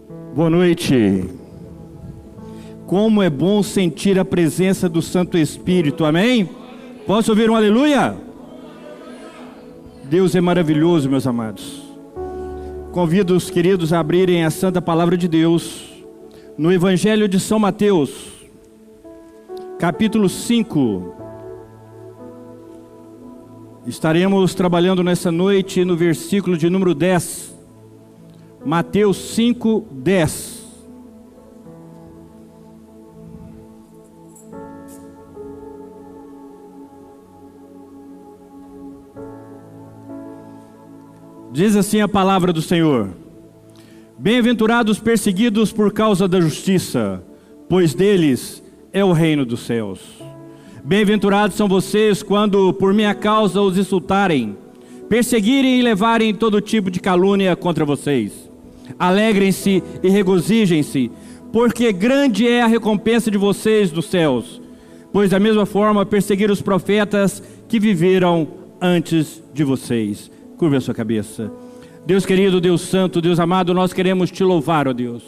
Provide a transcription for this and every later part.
Boa noite. Como é bom sentir a presença do Santo Espírito, amém? Posso ouvir um aleluia? Deus é maravilhoso, meus amados. Convido os queridos a abrirem a Santa Palavra de Deus no Evangelho de São Mateus, capítulo 5. Estaremos trabalhando nessa noite no versículo de número 10. Mateus 5, 10. Diz assim a palavra do Senhor: Bem-aventurados perseguidos por causa da justiça, pois deles é o reino dos céus. Bem-aventurados são vocês quando por minha causa os insultarem, perseguirem e levarem todo tipo de calúnia contra vocês. Alegrem-se e regozijem-se, porque grande é a recompensa de vocês dos céus, pois da mesma forma perseguiram os profetas que viveram antes de vocês. Curva a sua cabeça. Deus querido, Deus santo, Deus amado, nós queremos te louvar, ó Deus.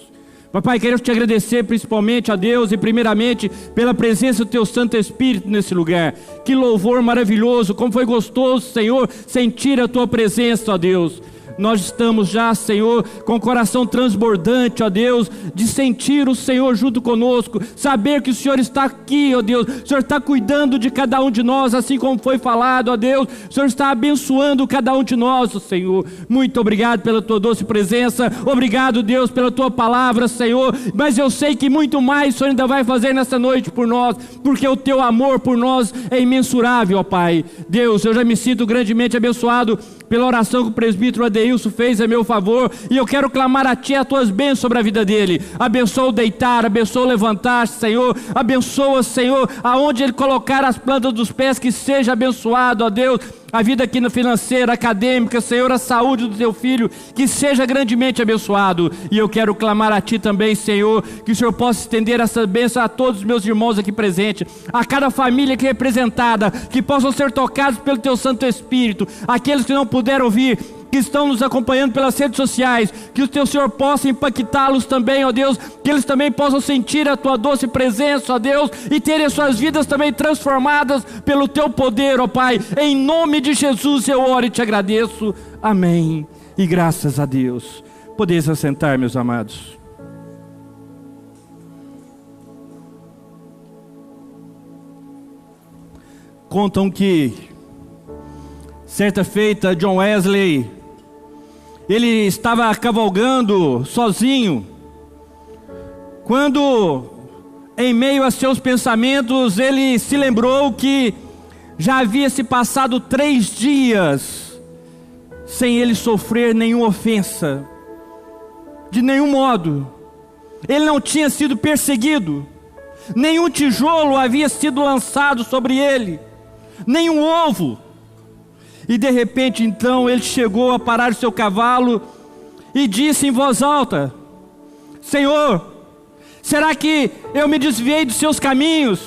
Papai, queremos te agradecer principalmente a Deus e primeiramente pela presença do teu Santo Espírito nesse lugar. Que louvor maravilhoso, como foi gostoso, Senhor, sentir a tua presença, ó Deus. Nós estamos já, Senhor, com o coração transbordante, ó Deus, de sentir o Senhor junto conosco, saber que o Senhor está aqui, ó Deus, o Senhor está cuidando de cada um de nós, assim como foi falado, ó Deus, o Senhor está abençoando cada um de nós, ó Senhor. Muito obrigado pela tua doce presença, obrigado, Deus, pela tua palavra, Senhor, mas eu sei que muito mais o Senhor ainda vai fazer nessa noite por nós, porque o teu amor por nós é imensurável, ó Pai. Deus, eu já me sinto grandemente abençoado pela oração que o presbítero Adeilson fez a meu favor, e eu quero clamar a Ti as Tuas bênçãos sobre a vida dele. Abençoa o deitar, abençoa o levantar, Senhor, abençoa, Senhor, aonde ele colocar as plantas dos pés, que seja abençoado, ó Deus, a vida aqui na financeira, acadêmica, Senhor, a saúde do teu filho, que seja grandemente abençoado. E eu quero clamar a Ti também, Senhor, que o Senhor possa estender essa bênção a todos os meus irmãos aqui presentes, a cada família aqui representada, que possam ser tocados pelo Teu Santo Espírito, aqueles que não puderam vir, que estão nos acompanhando pelas redes sociais, que o Teu Senhor possa impactá-los também, ó Deus, que eles também possam sentir a Tua doce presença, ó Deus, e terem as suas vidas também transformadas pelo Teu poder, ó Pai. Em nome de Jesus eu oro e Te agradeço, amém, e graças a Deus. Podeis assentar, meus amados. Contam que certa feita John Wesley, ele estava cavalgando sozinho, quando em meio a seus pensamentos ele se lembrou que já havia se passado 3 dias sem ele sofrer nenhuma ofensa, de nenhum modo. Ele não tinha sido perseguido, nenhum tijolo havia sido lançado sobre ele, nenhum ovo. E de repente então ele chegou a parar o seu cavalo e disse em voz alta: Senhor, será que eu me desviei dos seus caminhos?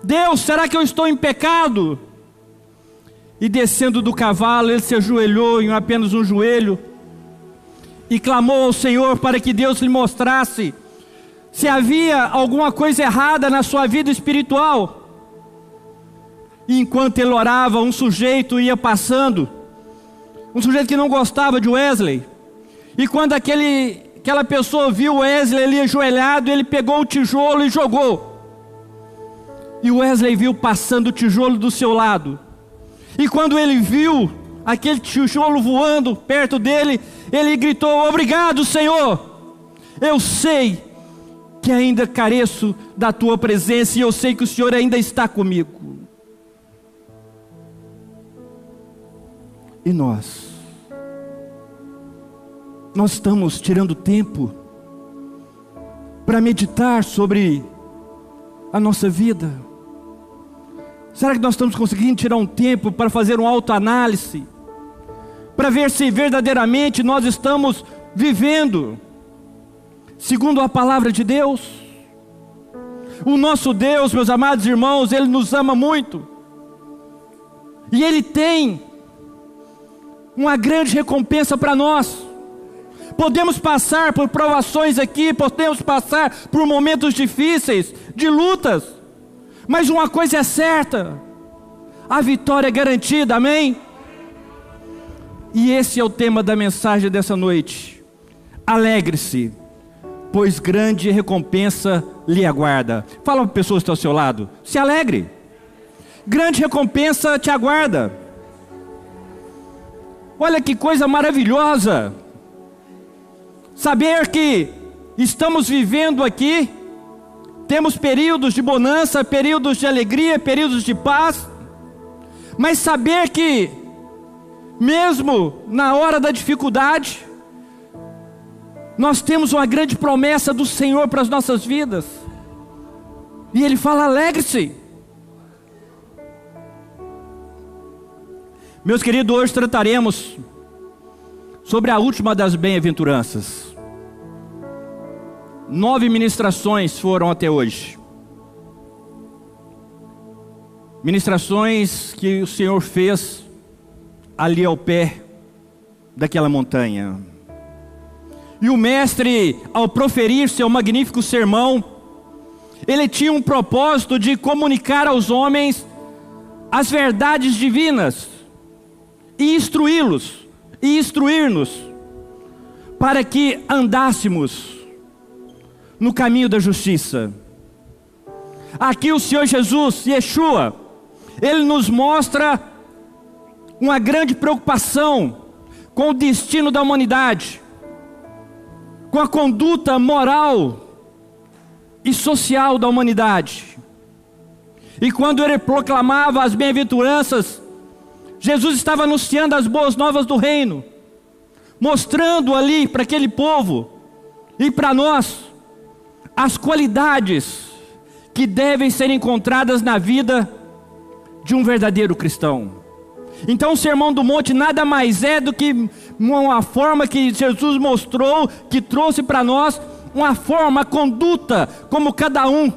Deus, será que eu estou em pecado? E descendo do cavalo, ele se ajoelhou em apenas um joelho e clamou ao Senhor para que Deus lhe mostrasse se havia alguma coisa errada na sua vida espiritual. E enquanto ele orava, um sujeito ia passando, um sujeito que não gostava de Wesley, e quando aquela pessoa viu Wesley ali ajoelhado, ele pegou o tijolo e jogou, e Wesley viu passando o tijolo do seu lado, e quando ele viu aquele tijolo voando perto dele, ele gritou: obrigado, Senhor, eu sei que ainda careço da tua presença, e eu sei que o Senhor ainda está comigo. E nós estamos tirando tempo para meditar sobre a nossa vida? Será que nós estamos conseguindo tirar um tempo para fazer uma autoanálise, para ver se verdadeiramente nós estamos vivendo segundo a palavra de Deus? O nosso Deus, meus amados irmãos, Ele nos ama muito, e Ele tem uma grande recompensa para nós, Podemos passar por provações aqui, podemos passar por momentos difíceis, de lutas, mas uma coisa é certa: a vitória é garantida, amém? E esse é o tema da mensagem dessa noite. Alegre-se, pois grande recompensa lhe aguarda. Fala para a pessoa que está ao seu lado: se alegre, grande recompensa te aguarda. Olha que coisa maravilhosa saber que estamos vivendo aqui, temos períodos de bonança, períodos de alegria, períodos de paz, mas saber que mesmo na hora da dificuldade, nós temos uma grande promessa do Senhor para as nossas vidas, e Ele fala: alegre-se. Meus queridos, hoje trataremos sobre a última das bem-aventuranças. 9 ministrações foram até hoje. Ministrações que o Senhor fez ali ao pé daquela montanha. E o mestre, ao proferir seu magnífico sermão, ele tinha um propósito de comunicar aos homens as verdades divinas e instruí-los e instruir-nos para que andássemos no caminho da justiça. Aqui o Senhor Jesus, Yeshua, Ele nos mostra uma grande preocupação com o destino da humanidade, com a conduta moral e social da humanidade. E quando Ele proclamava as bem-aventuranças, Jesus estava anunciando as boas novas do reino, mostrando ali para aquele povo e para nós as qualidades que devem ser encontradas na vida de um verdadeiro cristão. Então o Sermão do Monte nada mais é do que uma forma que Jesus mostrou, que trouxe para nós uma forma, uma conduta, como cada um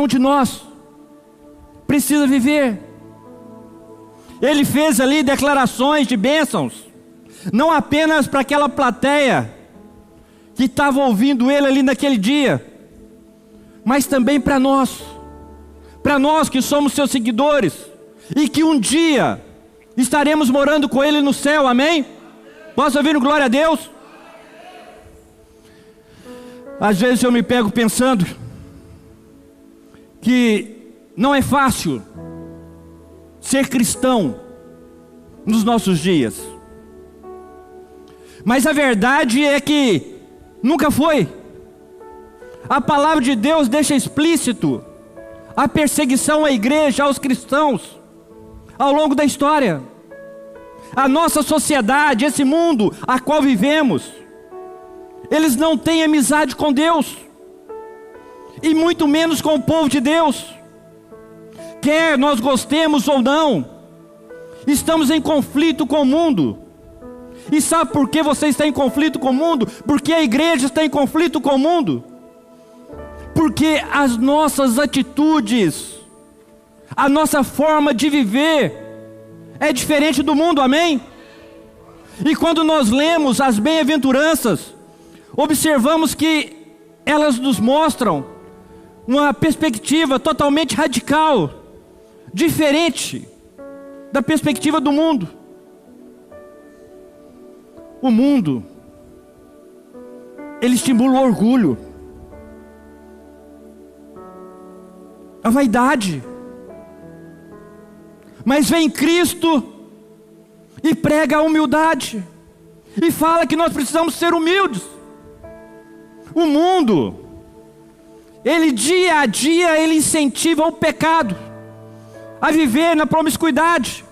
de nós precisa viver. Ele fez ali declarações de bênçãos, não apenas para aquela plateia que estava ouvindo ele ali naquele dia, mas também para nós que somos seus seguidores, e que um dia estaremos morando com ele no céu, amém? Posso ouvir um glória a Deus? Às vezes eu me pego pensando que não é fácil ser cristão nos nossos dias, mas a verdade é que nunca foi. A palavra de Deus deixa explícito a perseguição à igreja, aos cristãos, ao longo da história. A nossa sociedade, esse mundo a qual vivemos, eles não têm amizade com Deus, e muito menos com o povo de Deus. Quer nós gostemos ou não, estamos em conflito com o mundo. E sabe por que você está em conflito com o mundo? Porque a igreja está em conflito com o mundo. Porque as nossas atitudes, a nossa forma de viver é diferente do mundo, amém? E quando nós lemos as bem-aventuranças, observamos que elas nos mostram uma perspectiva totalmente radical, diferente da perspectiva do mundo. O mundo, ele estimula o orgulho, a vaidade. Mas vem Cristo e prega a humildade, e fala que nós precisamos ser humildes. O mundo, ele dia a dia, ele incentiva o pecado, a viver na promiscuidade,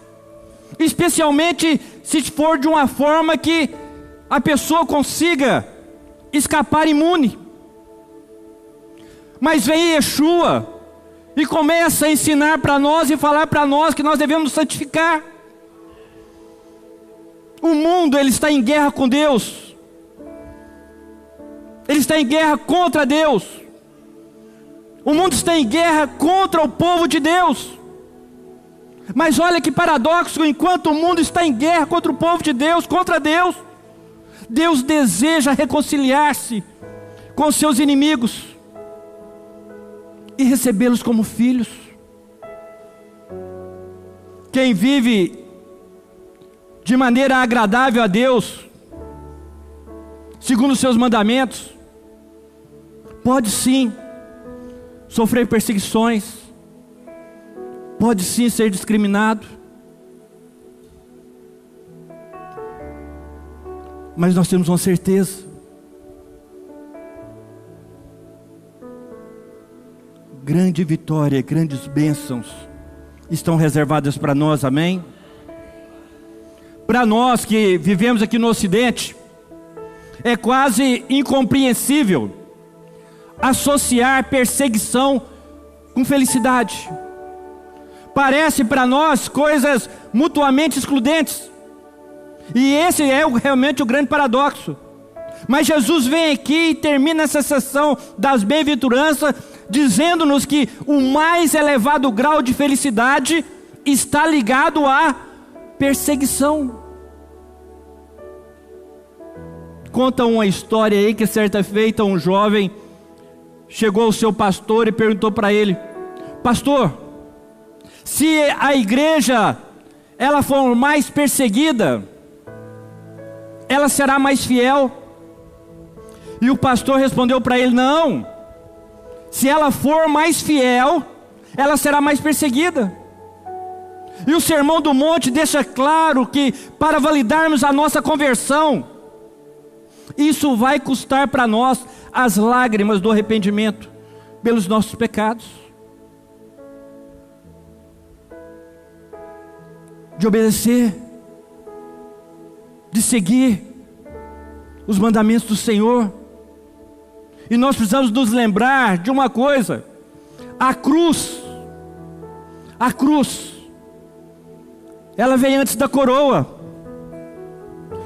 especialmente se for de uma forma que a pessoa consiga escapar imune. Mas vem Yeshua e começa a ensinar para nós e falar para nós que nós devemos nos santificar. O mundo, ele está em guerra com Deus, ele está em guerra contra Deus. O mundo está em guerra contra o povo de Deus. Mas olha que paradoxo, enquanto o mundo está em guerra contra o povo de Deus, contra Deus, Deus deseja reconciliar-se com seus inimigos e recebê-los como filhos. Quem vive de maneira agradável a Deus, segundo os seus mandamentos, pode sim sofrer perseguições, pode sim ser discriminado, mas nós temos uma certeza: grande vitória, grandes bênçãos estão reservadas para nós, amém? Para nós que vivemos aqui no Ocidente, é quase incompreensível associar perseguição com felicidade. Parece para nós coisas mutuamente excludentes, e esse é realmente o grande paradoxo. Mas Jesus vem aqui e termina essa sessão das bem-aventuranças dizendo-nos que o mais elevado grau de felicidade está ligado à perseguição. Conta uma história aí que certa feita um jovem chegou ao seu pastor e perguntou para ele: pastor, se a igreja ela for mais perseguida, ela será mais fiel? E o pastor respondeu para ele: não, se ela for mais fiel, ela será mais perseguida. E o Sermão do Monte deixa claro que para validarmos a nossa conversão, isso vai custar para nós as lágrimas do arrependimento pelos nossos pecados, de obedecer, de seguir os mandamentos do Senhor. E nós precisamos nos lembrar de uma coisa: a cruz, ela vem antes da coroa.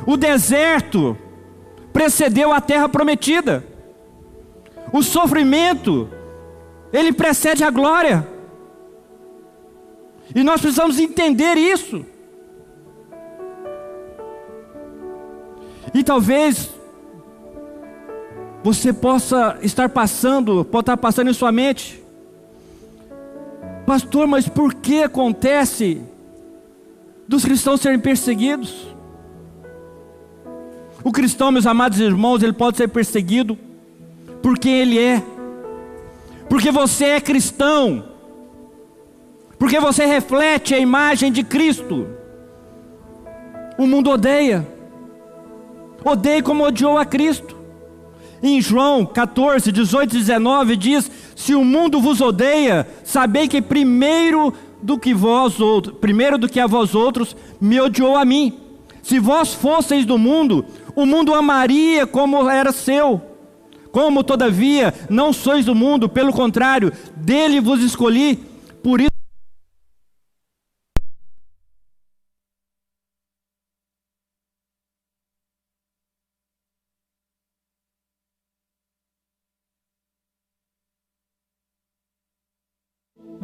O deserto precedeu a terra prometida. O sofrimento, ele precede a glória. E nós precisamos entender isso. E talvez você possa estar passando em sua mente: pastor, mas por que acontece dos cristãos serem perseguidos? O cristão, meus amados irmãos, ele pode ser perseguido por quem ele é, porque você é cristão, porque você reflete a imagem de Cristo. O mundo odeia como odiou a Cristo. Em João 14, 18 e 19 diz: se o mundo vos odeia, sabei que primeiro do que a vós outros, me odiou a mim. Se vós fosseis do mundo, o mundo amaria como era seu. Como todavia não sois do mundo, pelo contrário, dele vos escolhi, por isso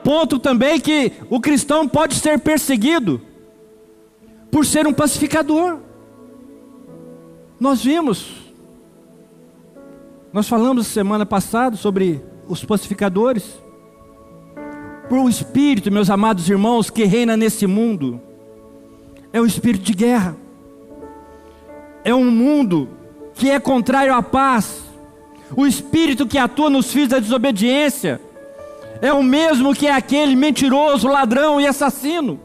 ponto também que o cristão pode ser perseguido por ser um pacificador. Nós falamos semana passada sobre os pacificadores. Por um espírito, meus amados irmãos, que reina nesse mundo, é o espírito de guerra. É um mundo que é contrário à paz. O espírito que atua nos filhos da desobediência é o mesmo que é aquele mentiroso, ladrão e assassino.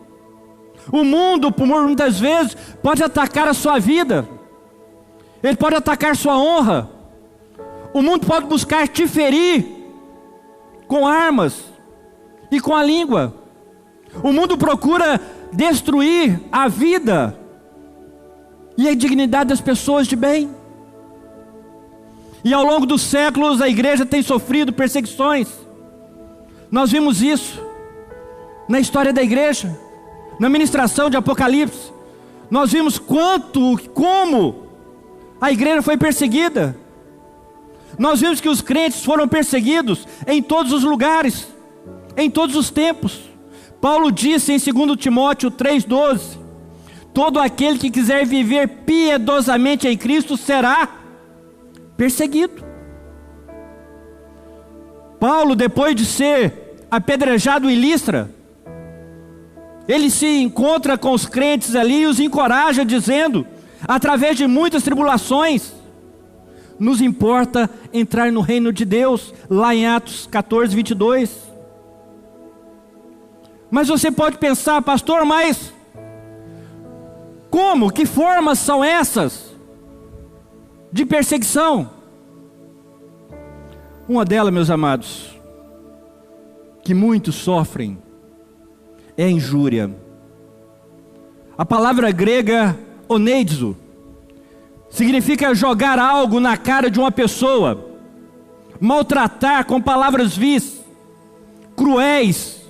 O mundo, por muitas vezes, pode atacar a sua vida, ele pode atacar sua honra. O mundo pode buscar te ferir com armas e com a língua. O mundo procura destruir a vida e a dignidade das pessoas de bem. E ao longo dos séculos a igreja tem sofrido perseguições. Nós vimos isso na história da igreja, na ministração de Apocalipse. Nós vimos como a igreja foi perseguida. Nós vimos que os crentes foram perseguidos em todos os lugares, em todos os tempos. Paulo disse em 2 Timóteo 3,12: todo aquele que quiser viver piedosamente em Cristo será perseguido. Paulo, depois de ser apedrejado em Listra, ele se encontra com os crentes ali e os encoraja, dizendo, através de muitas tribulações, nos importa entrar no reino de Deus, lá em Atos 14, 22. Mas você pode pensar, pastor, mas como? Que formas são essas de perseguição? Uma delas, meus amados, que muitos sofrem, é a injúria. A palavra grega oneidzo significa jogar algo na cara de uma pessoa, maltratar com palavras vis, cruéis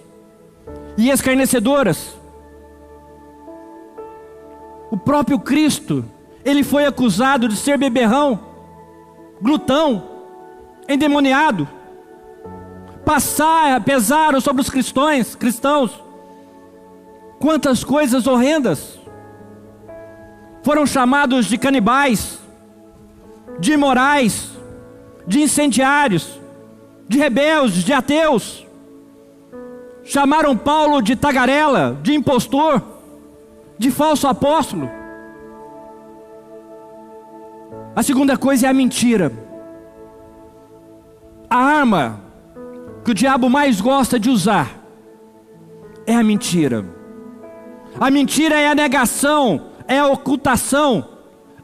e escarnecedoras. O próprio Cristo, ele foi acusado de ser beberrão, glutão, endemoniado. Pesaram sobre os cristãos quantas coisas horrendas. Foram chamados de canibais, de imorais, de incendiários, de rebeldes, de ateus. Chamaram Paulo de tagarela, de impostor, de falso apóstolo. A segunda coisa é a mentira. A arma que o diabo mais gosta de usar é a mentira. A mentira é a negação, é a ocultação,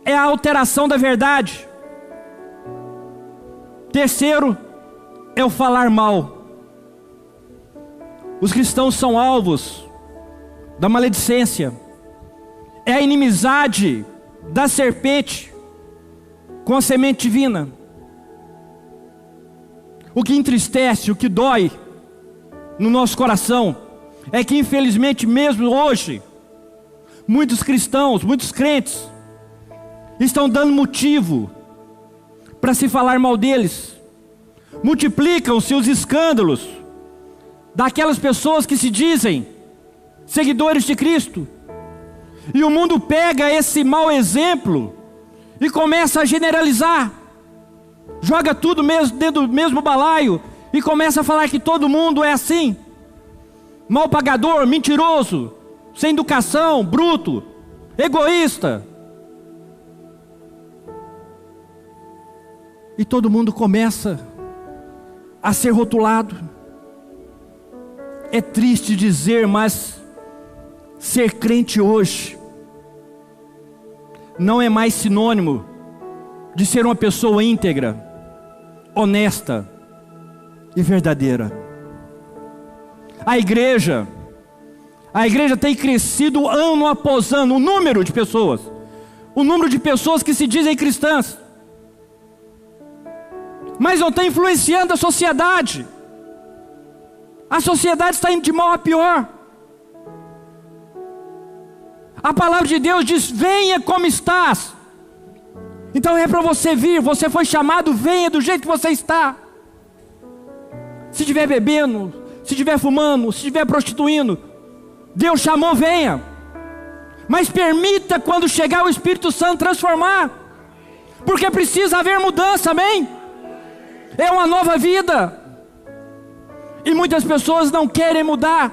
é a alteração da verdade. Terceiro, é o falar mal. Os cristãos são alvos da maledicência. É a inimizade da serpente com a semente divina. O que entristece, o que dói no nosso coração, é que infelizmente mesmo hoje, muitos cristãos, muitos crentes, estão dando motivo para se falar mal deles. Multiplicam-se os escândalos daquelas pessoas que se dizem seguidores de Cristo. E o mundo pega esse mau exemplo e começa a generalizar. Joga tudo mesmo dentro do mesmo balaio e começa a falar que todo mundo é assim. Mal pagador, mentiroso, sem educação, bruto, egoísta. E todo mundo começa a ser rotulado. É triste dizer, mas ser crente hoje não é mais sinônimo de ser uma pessoa íntegra, honesta e verdadeira. A igreja tem crescido ano após ano, o número de pessoas que se dizem cristãs, mas não está influenciando a sociedade. A sociedade está indo de mal a pior. A palavra de Deus diz: venha como estás. Então é para você vir, você foi chamado, venha do jeito que você está. Se estiver bebendo, se estiver fumando, se estiver prostituindo, Deus chamou, venha. Mas permita, quando chegar o Espírito Santo, transformar. Porque precisa haver mudança, amém? É uma nova vida. E muitas pessoas não querem mudar.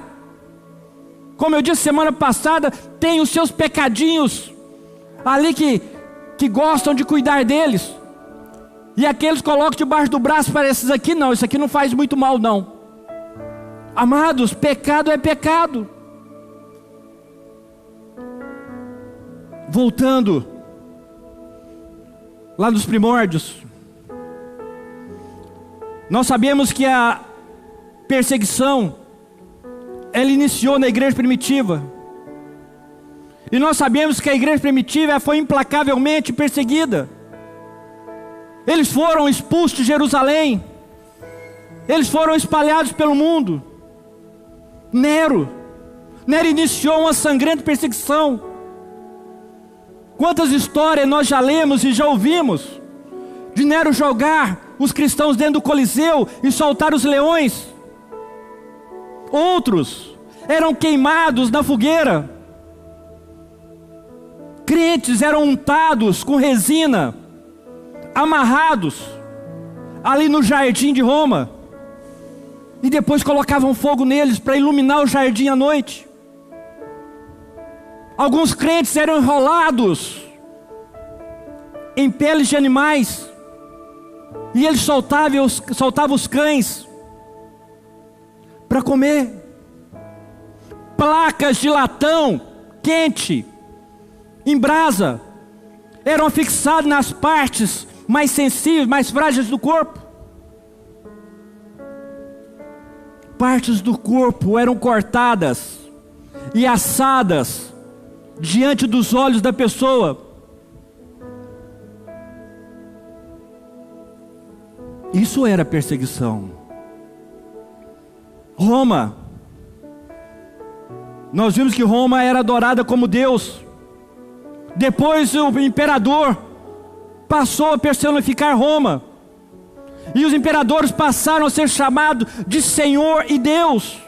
Como eu disse semana passada, tem os seus pecadinhos ali que gostam de cuidar deles. E aqueles colocam debaixo do braço para esses aqui, não, isso aqui não faz muito mal não. Amados, pecado é pecado. Voltando lá nos primórdios, nós sabemos que a perseguição, ela iniciou na igreja primitiva. E nós sabemos que a igreja primitiva foi implacavelmente perseguida. Eles foram expulsos de Jerusalém. Eles foram espalhados pelo mundo. Nero iniciou uma sangrenta perseguição. Quantas histórias nós já lemos e já ouvimos de Nero jogar os cristãos dentro do Coliseu e soltar os leões. Outros eram queimados na fogueira. Crentes eram untados com resina, amarrados ali no jardim de Roma, e depois colocavam fogo neles para iluminar o jardim à noite. Alguns crentes eram enrolados em peles de animais, e eles soltavam os cães para comer. Placas de latão quente, em brasa, eram fixadas nas partes mais sensíveis, mais frágeis do corpo. Partes do corpo eram cortadas e assadas diante dos olhos da pessoa. Isso era perseguição. Roma, nós vimos que Roma era adorada como Deus. Depois o imperador passou a personificar Roma, e os imperadores passaram a ser chamados de Senhor e Deus.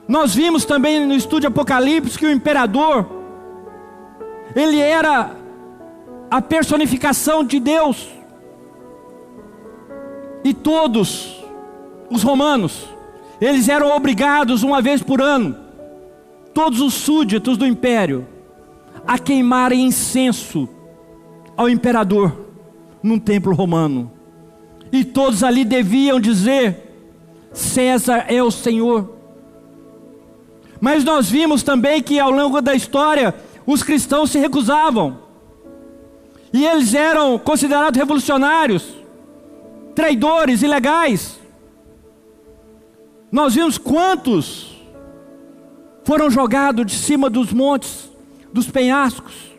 Nós vimos também no estudo de Apocalipse que o imperador, ele era a personificação de Deus. E todos os romanos, eles eram obrigados uma vez por ano, todos os súditos do império, a queimarem incenso ao imperador num templo romano. E todos ali deviam dizer: César é o Senhor. Mas nós vimos também que ao longo da história os cristãos se recusavam, e eles eram considerados revolucionários, traidores, ilegais. Nós vimos quantos foram jogados de cima dos montes, dos penhascos.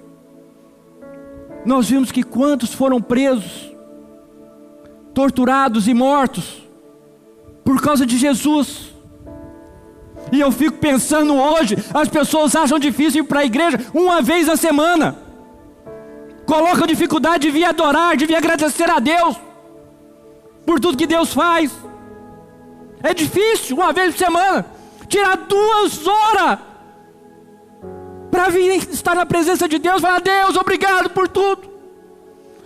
Nós vimos que quantos foram presos, torturados e mortos por causa de Jesus. E eu fico pensando hoje, as pessoas acham difícil ir para a igreja uma vez na semana, colocam dificuldade de vir adorar, de vir agradecer a Deus por tudo que Deus faz. É difícil uma vez por semana tirar 2 horas para vir estar na presença de Deus, falar: Deus, obrigado por tudo,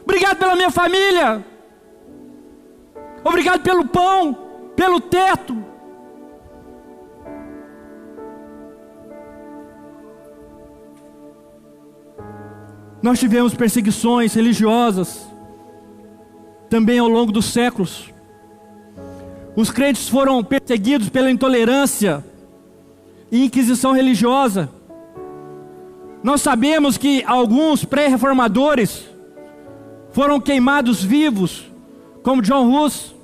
obrigado pela minha família, obrigado pelo pão, pelo teto. Nós tivemos perseguições religiosas também ao longo dos séculos. Os crentes foram perseguidos pela intolerância e inquisição religiosa. Nós sabemos que alguns pré-reformadores foram queimados vivos, como John Hus,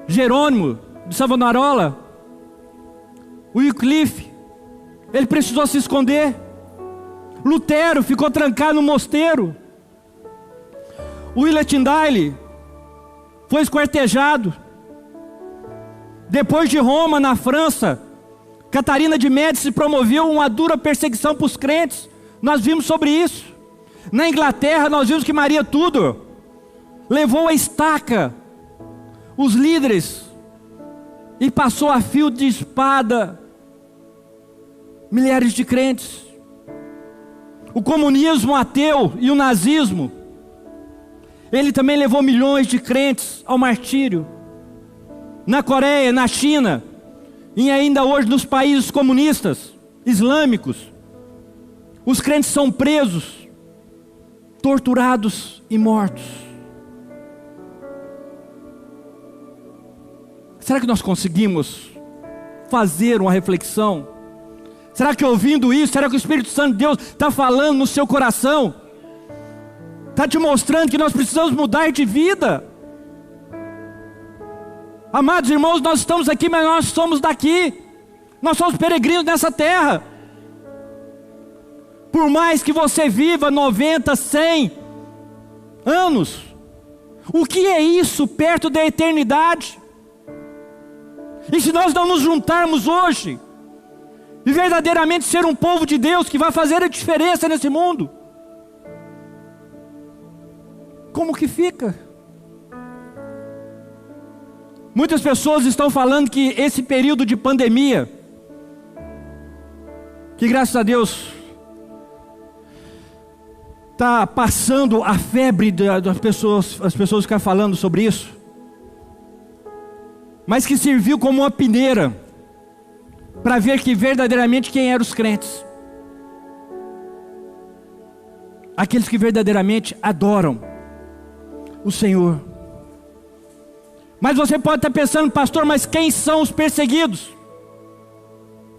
Jerônimo de Savonarola, Wycliffe, ele precisou se esconder. Lutero ficou trancado no mosteiro. William Tyndale foi esquartejado. Depois de Roma, na França, Catarina de Médici promoveu uma dura perseguição para os crentes. Nós vimos sobre isso. Na Inglaterra, nós vimos que Maria Tudor levou a estaca os líderes e passou a fio de espada milhares de crentes. O comunismo ateu e o nazismo, ele também levou milhões de crentes ao martírio. Na Coreia, na China, e ainda hoje nos países comunistas, islâmicos, os crentes são presos, torturados e mortos. Será que nós conseguimos fazer uma reflexão? Será que ouvindo isso, será que o Espírito Santo de Deus está falando no seu coração? Está te mostrando que nós precisamos mudar de vida? Amados irmãos, nós estamos aqui, mas nós somos daqui. Nós somos peregrinos nessa terra. Por mais que você viva 90, 100 anos, o que é isso perto da eternidade? E se nós não nos juntarmos hoje e verdadeiramente ser um povo de Deus que vai fazer a diferença nesse mundo, como que fica? Muitas pessoas estão falando que esse período de pandemia, que graças a Deus está passando a febre das pessoas, as pessoas ficam falando sobre isso, mas que serviu como uma peneira para ver que verdadeiramente quem eram os crentes, aqueles que verdadeiramente adoram o Senhor. Mas você pode estar pensando, pastor, mas quem são os perseguidos?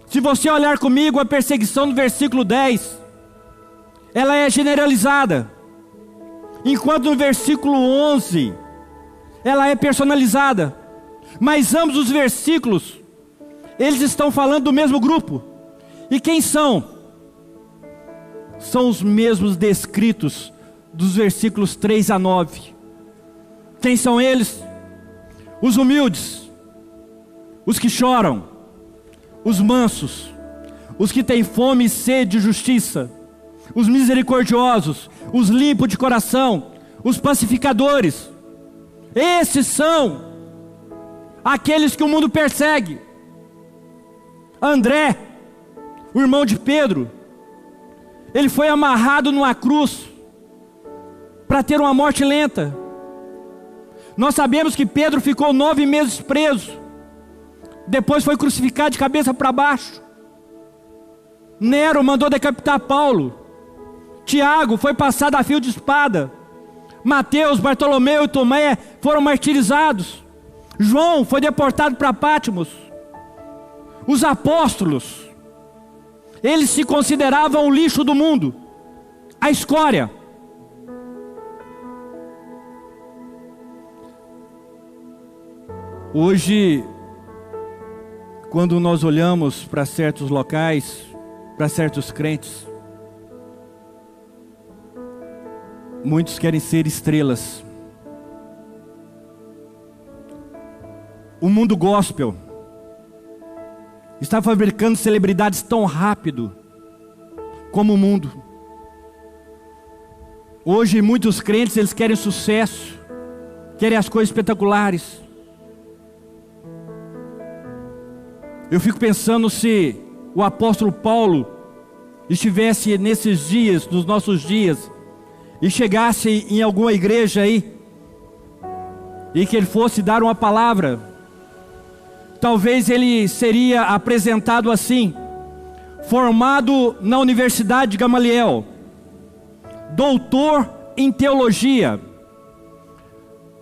Se você olhar comigo a perseguição do versículo 10, ela é generalizada, enquanto no versículo 11, ela é personalizada. Mas ambos os versículos, eles estão falando do mesmo grupo. E quem são? São os mesmos descritos dos versículos 3 a 9. Quem são eles? Os humildes, os que choram, os mansos, os que têm fome e sede de justiça, os misericordiosos, os limpos de coração, os pacificadores. Esses são aqueles que o mundo persegue. André, o irmão de Pedro, ele foi amarrado numa cruz para ter uma morte lenta. Nós sabemos que Pedro ficou 9 meses preso, depois foi crucificado de cabeça para baixo. Nero mandou decapitar Paulo. Tiago foi passado a fio de espada. Mateus, Bartolomeu e Tomé foram martirizados. João foi deportado para Pátimos. Os apóstolos, eles se consideravam o lixo do mundo, a escória. Hoje, quando nós olhamos para certos locais, para certos crentes, muitos querem ser estrelas. O mundo gospel está fabricando celebridades tão rápido como o mundo. Hoje muitos crentes, eles querem sucesso, querem as coisas espetaculares. Eu fico pensando se o apóstolo Paulo estivesse nesses dias, nos nossos dias, e chegasse em alguma igreja aí, e que ele fosse dar uma palavra, talvez ele seria apresentado assim: formado na Universidade de Gamaliel, doutor em teologia,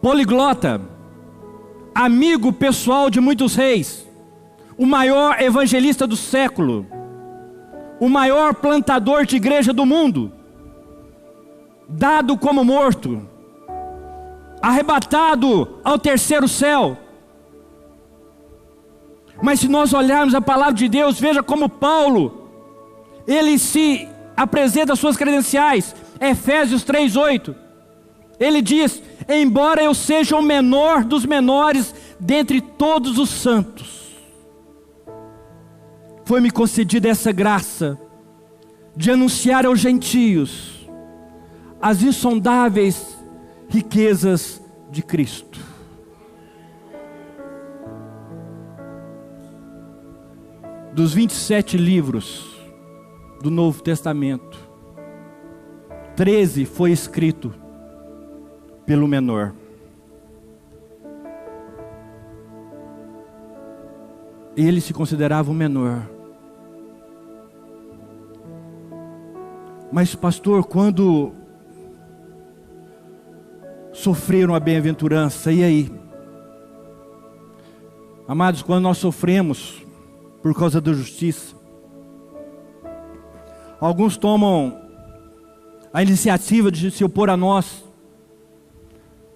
poliglota, amigo pessoal de muitos reis, o maior evangelista do século, o maior plantador de igreja do mundo, dado como morto, arrebatado ao terceiro céu. Mas se nós olharmos a palavra de Deus, veja como Paulo, ele se apresenta as suas credenciais. Efésios 3:8, ele diz: embora eu seja o menor dos menores dentre todos os santos, foi-me concedida essa graça de anunciar aos gentios as insondáveis riquezas de Cristo. Dos 27 livros do Novo Testamento, 13 foi escrito pelo menor. Ele se considerava o menor. Mas pastor, quando sofreram a bem-aventurança, e aí? Amados, quando nós sofremos por causa da justiça, alguns tomam a iniciativa de se opor a nós,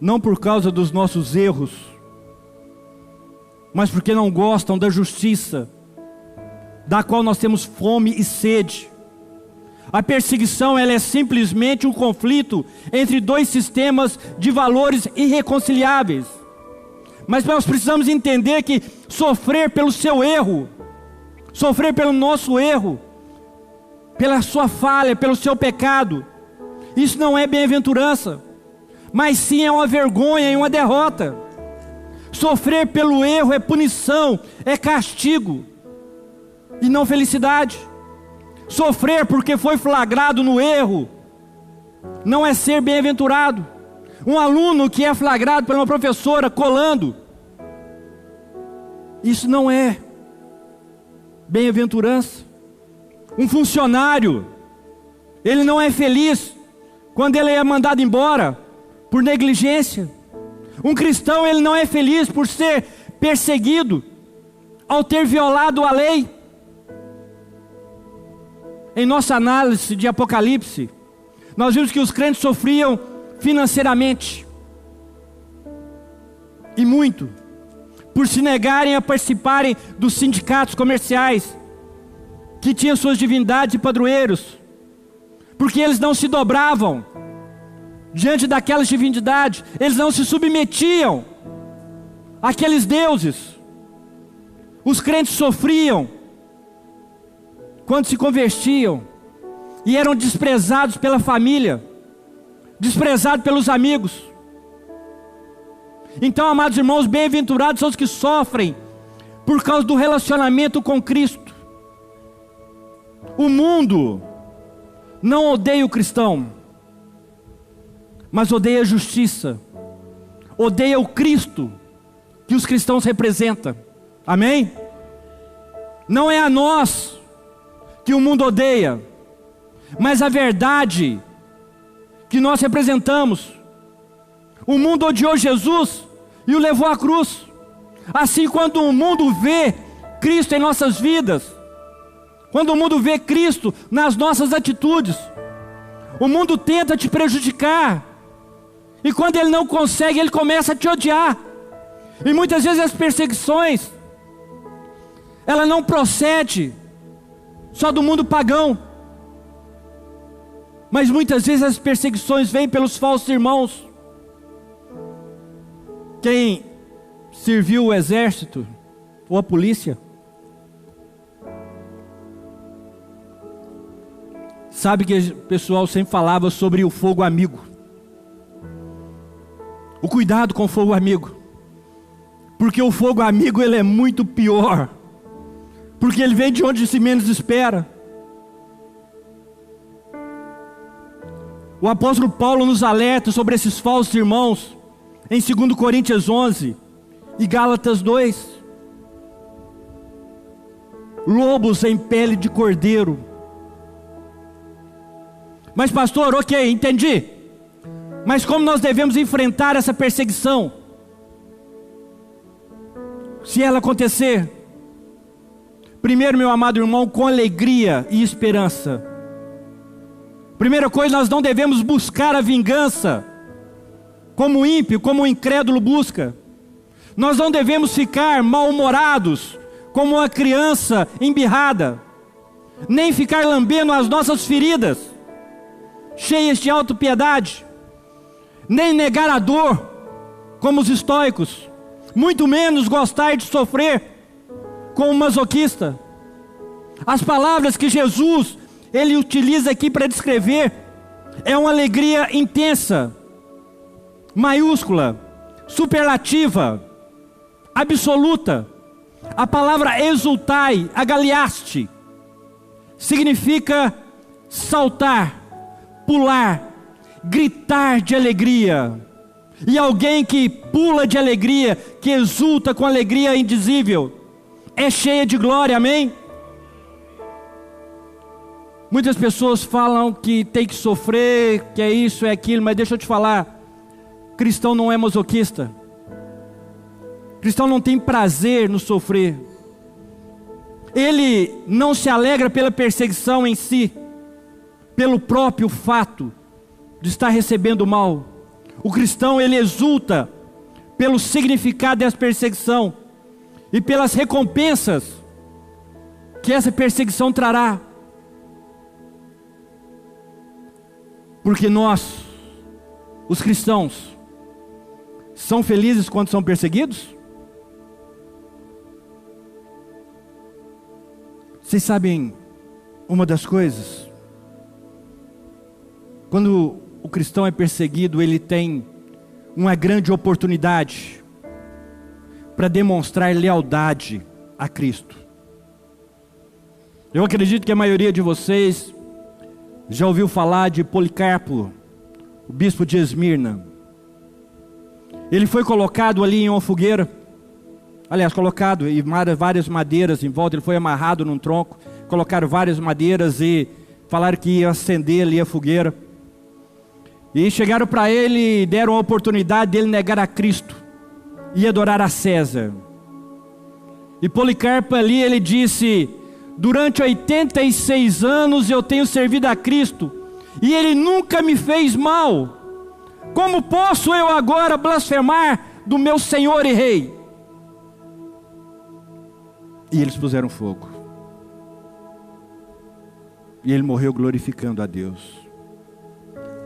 não por causa dos nossos erros, mas porque não gostam da justiça, da qual nós temos fome e sede. A perseguição, ela é simplesmente um conflito entre dois sistemas de valores irreconciliáveis. Mas nós precisamos entender que sofrer pelo seu erro, sofrer pelo nosso erro, pela sua falha, pelo seu pecado, isso não é bem-aventurança, mas sim é uma vergonha e uma derrota. Sofrer pelo erro é punição, é castigo, e não felicidade. Sofrer porque foi flagrado no erro não é ser bem-aventurado. Um aluno que é flagrado por uma professora colando, isso não é bem-aventurança. Um funcionário, ele não é feliz quando ele é mandado embora por negligência. Um cristão, ele não é feliz por ser perseguido ao ter violado a lei. Em nossa análise de Apocalipse, nós vimos que os crentes sofriam financeiramente, e muito, por se negarem a participarem dos sindicatos comerciais, que tinham suas divindades e padroeiros, porque eles não se dobravam diante daquelas divindades, eles não se submetiam àqueles deuses. Os crentes sofriam quando se convertiam, e eram desprezados pela família, desprezados pelos amigos. Então, amados irmãos, bem-aventurados são os que sofrem por causa do relacionamento com Cristo. O mundo não odeia o cristão, mas odeia a justiça, odeia o Cristo que os cristãos representam. Amém? Não é a nós que o mundo odeia, mas a verdade que nós representamos. O mundo odiou Jesus e o levou à cruz. Assim, quando o mundo vê Cristo em nossas vidas, quando o mundo vê Cristo nas nossas atitudes, o mundo tenta te prejudicar, e quando ele não consegue, ele começa a te odiar. E muitas vezes as perseguições, ela não procede só do mundo pagão, mas muitas vezes as perseguições vêm pelos falsos irmãos. Quem serviu o exército ou a polícia sabe que o pessoal sempre falava sobre o fogo amigo, o cuidado com o fogo amigo, porque o fogo amigo ele é muito pior, porque ele vem de onde se menos espera. O apóstolo Paulo nos alerta sobre esses falsos irmãos em 2 Coríntios 11 e Gálatas 2. Lobos em pele de cordeiro. Mas pastor, ok, entendi. Mas como nós devemos enfrentar essa perseguição? Se ela acontecer, primeiro, meu amado irmão, com alegria e esperança. Primeira coisa, nós não devemos buscar a vingança, como o ímpio, como o incrédulo busca. Nós não devemos ficar mal-humorados, como uma criança embirrada, nem ficar lambendo as nossas feridas, cheias de autopiedade, nem negar a dor, como os estoicos, muito menos gostar de sofrer, como o masoquista. As palavras que Jesus, ele utiliza aqui para descrever, é uma alegria intensa, maiúscula, superlativa, absoluta. A palavra exultai, agaliaste, significa saltar, pular, gritar de alegria. E alguém que pula de alegria, que exulta com alegria indizível, é cheia de glória, amém? Muitas pessoas falam que tem que sofrer, que é isso, é aquilo, mas deixa eu te falar, cristão não é masoquista. Cristão não tem prazer no sofrer. Ele não se alegra pela perseguição em si, pelo próprio fato de estar recebendo mal. O cristão, ele exulta pelo significado dessa perseguição e pelas recompensas que essa perseguição trará. Porque nós, os cristãos, são felizes quando são perseguidos? Vocês sabem uma das coisas? Quando o cristão é perseguido, ele tem uma grande oportunidade para demonstrar lealdade a Cristo. Eu acredito que a maioria de vocês já ouviu falar de Policarpo o bispo de Esmirna. Ele foi colocado ali em uma fogueira, aliás, colocado em várias madeiras em volta. Ele foi amarrado num tronco, colocaram várias madeiras e falaram que ia acender ali a fogueira. E chegaram para ele e deram a oportunidade dele negar a Cristo e adorar a César. E Policarpo ali, ele disse: durante 86 anos eu tenho servido a Cristo e Ele nunca me fez mal. Como posso eu agora blasfemar do meu Senhor e Rei? E eles puseram fogo. E ele morreu glorificando a Deus.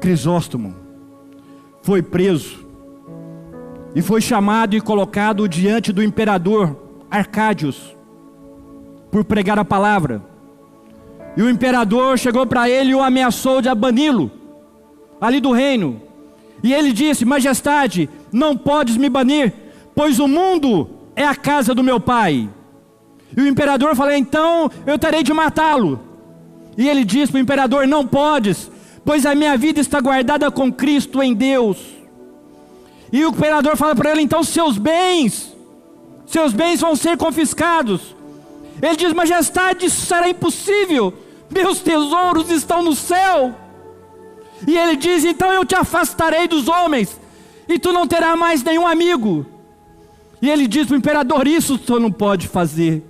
Crisóstomo foi preso e foi chamado e colocado diante do imperador Arcádios por pregar a palavra. E o imperador chegou para ele e o ameaçou de bani-lo ali do reino. E ele disse: majestade, não podes me banir, pois o mundo é a casa do meu pai. E o imperador falou: então eu terei de matá-lo. E ele disse para o imperador: não podes, pois a minha vida está guardada com Cristo em Deus. E o imperador fala para ele: então seus bens vão ser confiscados. Ele diz: majestade, isso será impossível, meus tesouros estão no céu. E ele diz: então eu te afastarei dos homens, e tu não terás mais nenhum amigo. E ele diz para o imperador: isso tu não pode fazer,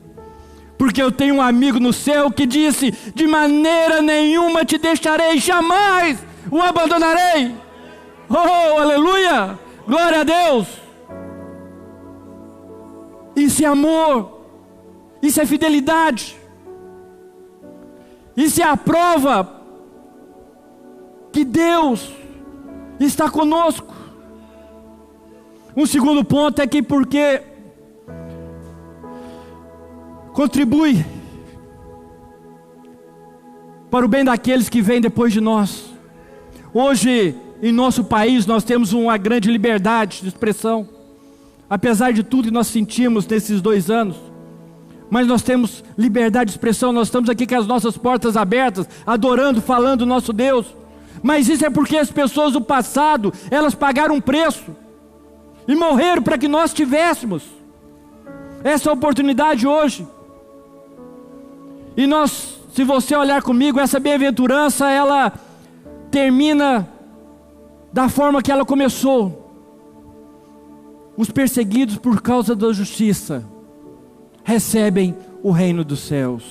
porque eu tenho um amigo no céu que disse: de maneira nenhuma te deixarei, jamais o abandonarei. Oh, aleluia, glória a Deus. Isso é amor, isso é fidelidade, isso é a prova que Deus está conosco. Um segundo ponto é que porque contribui para o bem daqueles que vêm depois de nós. Hoje, em nosso país, nós temos uma grande liberdade de expressão, apesar de tudo que nós sentimos nesses 2 anos, mas nós temos liberdade de expressão. Nós estamos aqui com as nossas portas abertas, adorando, falando do nosso Deus. Mas isso é porque as pessoas do passado, elas pagaram um preço e morreram para que nós tivéssemos essa oportunidade hoje. E nós, se você olhar comigo, essa bem-aventurança, ela termina da forma que ela começou. Os perseguidos por causa da justiça recebem o reino dos céus.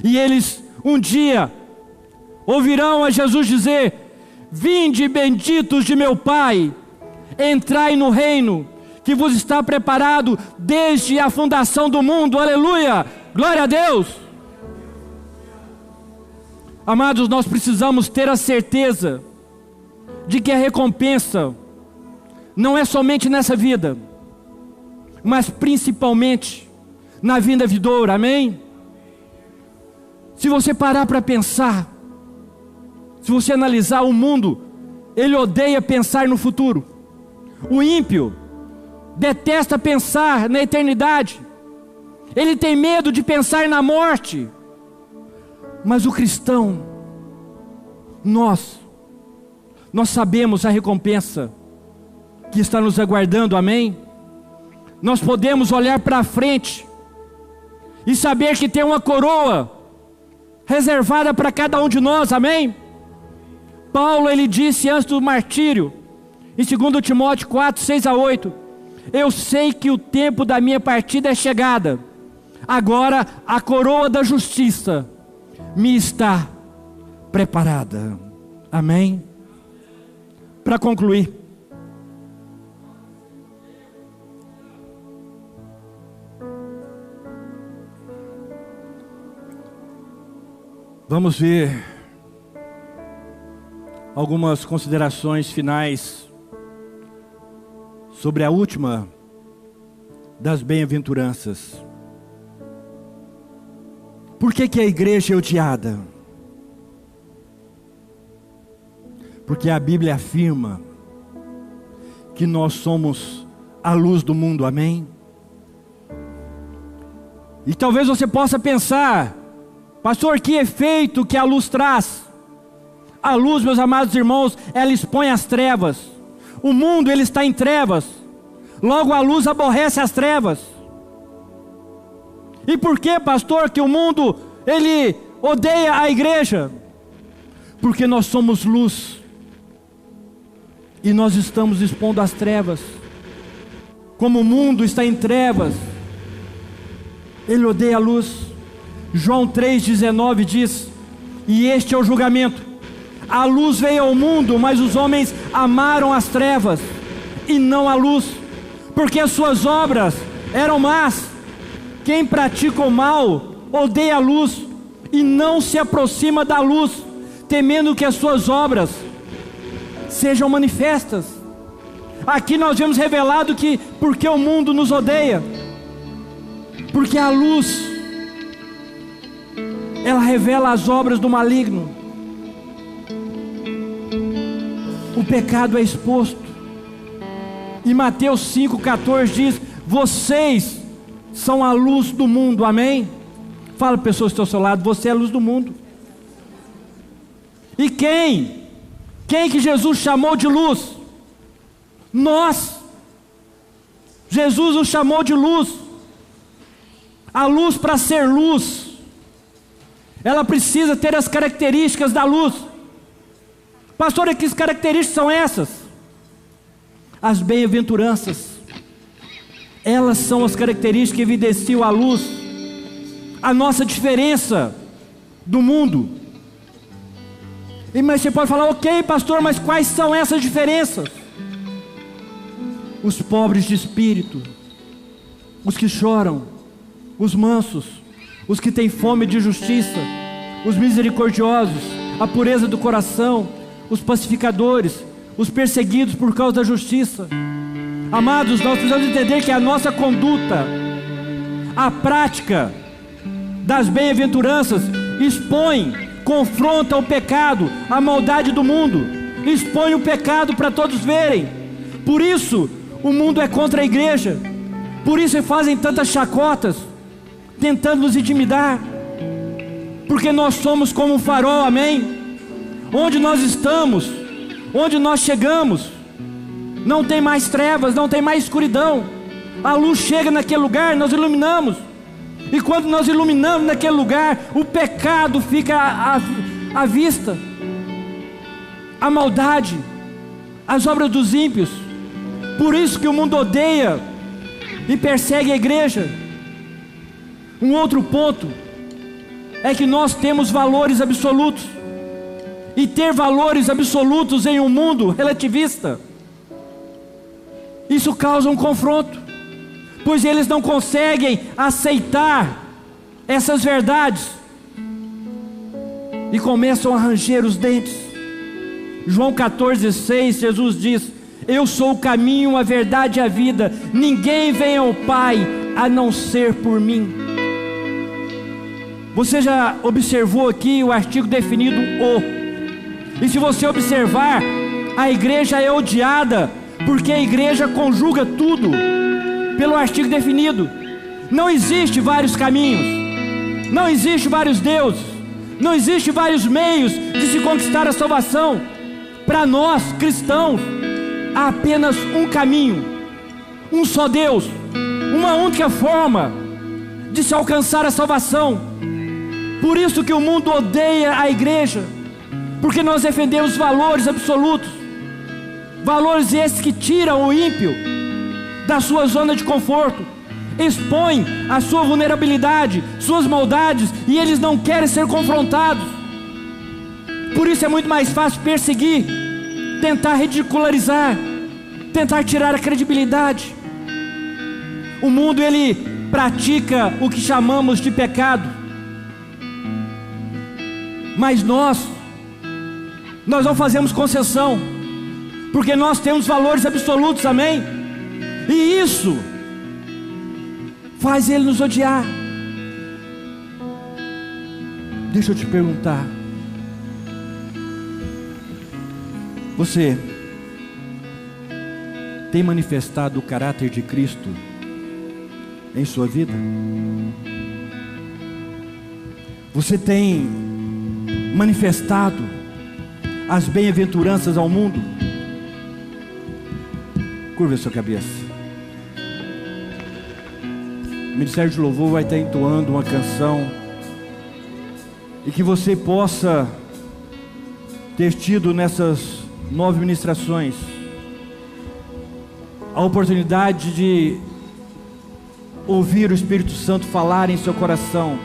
E eles um dia ouvirão a Jesus dizer: vinde benditos de meu Pai, entrai no reino que vos está preparado desde a fundação do mundo. Aleluia, glória a Deus. Amados, nós precisamos ter a certeza de que a recompensa não é somente nessa vida, mas principalmente na vinda vindoura, amém? Se você parar para pensar, se você analisar o mundo, ele odeia pensar no futuro. O ímpio detesta pensar na eternidade, ele tem medo de pensar na morte. Mas o cristão, nós sabemos a recompensa que está nos aguardando, amém? Nós podemos olhar para frente e saber que tem uma coroa reservada para cada um de nós, amém? Paulo, ele disse antes do martírio, em 2 Timóteo 4, 6-8, eu sei que o tempo da minha partida é chegada, agora a coroa da justiça me está preparada, amém? Para concluir, vamos ver algumas considerações finais sobre a última das bem-aventuranças. Por que a igreja é odiada? Porque a Bíblia afirma que nós somos a luz do mundo, amém? E talvez você possa pensar: pastor, que efeito que a luz traz? A luz, meus amados irmãos, ela expõe as trevas. O mundo, ele está em trevas. Logo a luz aborrece as trevas. E por que, pastor, que o mundo, ele odeia a igreja? Porque nós somos luz. E nós estamos expondo as trevas. Como o mundo está em trevas, ele odeia a luz. João 3,19 diz: e este é o julgamento. A luz veio ao mundo, mas os homens amaram as trevas e não a luz, porque as suas obras eram más. Quem pratica o mal odeia a luz e não se aproxima da luz, temendo que as suas obras sejam manifestas. Aqui nós vemos revelado que porque o mundo nos odeia, porque a luz, ela revela as obras do maligno. O pecado é exposto. E Mateus 5,14 diz: vocês são a luz do mundo, amém? Fala para pessoas que estão ao seu lado: você é a luz do mundo. E quem que Jesus chamou de luz? Nós. Jesus nos chamou de luz. A luz, para ser luz, ela precisa ter as características da luz. Pastor, que características são essas? As bem-aventuranças. Elas são as características que evidenciam a luz, a nossa diferença do mundo. Mas você pode falar: ok, pastor, mas quais são essas diferenças? Os pobres de espírito, os que choram, os mansos, os que têm fome de justiça, os misericordiosos, a pureza do coração, os pacificadores, os perseguidos por causa da justiça. Amados, nós precisamos entender que a nossa conduta, a prática das bem-aventuranças, expõe, confronta o pecado, a maldade do mundo, expõe o pecado para todos verem. Por isso o mundo é contra a igreja, por isso fazem tantas chacotas, tentando nos intimidar, porque nós somos como um farol, amém? Onde nós estamos, onde nós chegamos, não tem mais trevas, não tem mais escuridão. A luz chega naquele lugar, nós iluminamos. E quando nós iluminamos naquele lugar, o pecado fica à vista, a maldade, as obras dos ímpios. Por isso que o mundo odeia e persegue a igreja. Um outro ponto é que nós temos valores absolutos. E ter valores absolutos em um mundo relativista, isso causa um confronto, pois eles não conseguem aceitar essas verdades e começam a ranger os dentes. João 14,6, Jesus diz: eu sou o caminho, a verdade e a vida, ninguém vem ao Pai a não ser por mim. Você já observou aqui o artigo definido o? E se você observar, a igreja é odiada, porque a igreja conjuga tudo pelo artigo definido. Não existe vários caminhos, não existe vários deuses, não existe vários meios de se conquistar a salvação. Para nós cristãos, há apenas um caminho, um só Deus, uma única forma de se alcançar a salvação. Por isso que o mundo odeia a igreja, porque nós defendemos valores absolutos, valores esses que tiram o ímpio da sua zona de conforto, expõem a sua vulnerabilidade, suas maldades, e eles não querem ser confrontados. Por isso é muito mais fácil perseguir, tentar ridicularizar, tentar tirar a credibilidade. O mundo, ele pratica o que chamamos de pecado, mas nós não fazemos concessão, porque nós temos valores absolutos, amém? E isso faz ele nos odiar. Deixa eu te perguntar, você tem manifestado o caráter de Cristo em sua vida? Você tem manifestado as bem-aventuranças ao mundo? Curva a sua cabeça. O Ministério de Louvor vai estar entoando uma canção, e que você possa ter tido nessas 9 ministrações a oportunidade de ouvir o Espírito Santo falar em seu coração.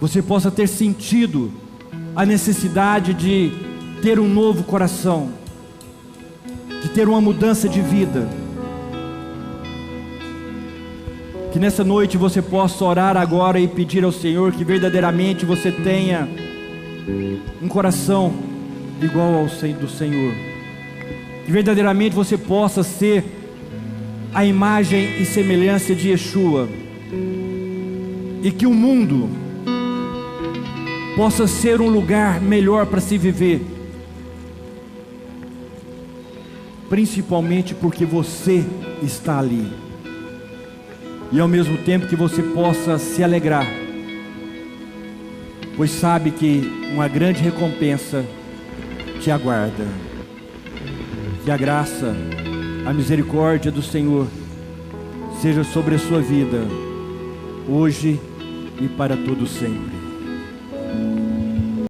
Você possa ter sentido a necessidade de ter um novo coração, de ter uma mudança de vida. Que nessa noite você possa orar agora e pedir ao Senhor que verdadeiramente você tenha um coração igual ao do Senhor. Que verdadeiramente você possa ser a imagem e semelhança de Yeshua. E que o mundo possa ser um lugar melhor para se viver. Principalmente porque você está ali. E ao mesmo tempo que você possa se alegrar, pois sabe que uma grande recompensa te aguarda. Que a graça, a misericórdia do Senhor seja sobre a sua vida, hoje e para todo sempre.